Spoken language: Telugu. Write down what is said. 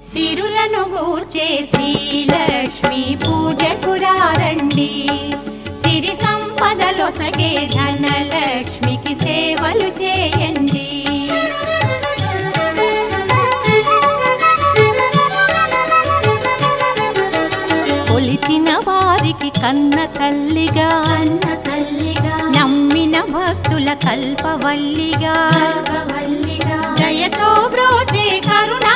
సిరులను గూర్చే శ్రీలక్ష్మి పూజకు రండి. సిరి సంపదలొసగే ధనలక్ష్మికి సేవలు చేయండి. కొలిచిన వారికి కన్న తల్లిగా నమ్మిన భక్తుల కల్పవల్లిగా దయతో బ్రోచే కరుణా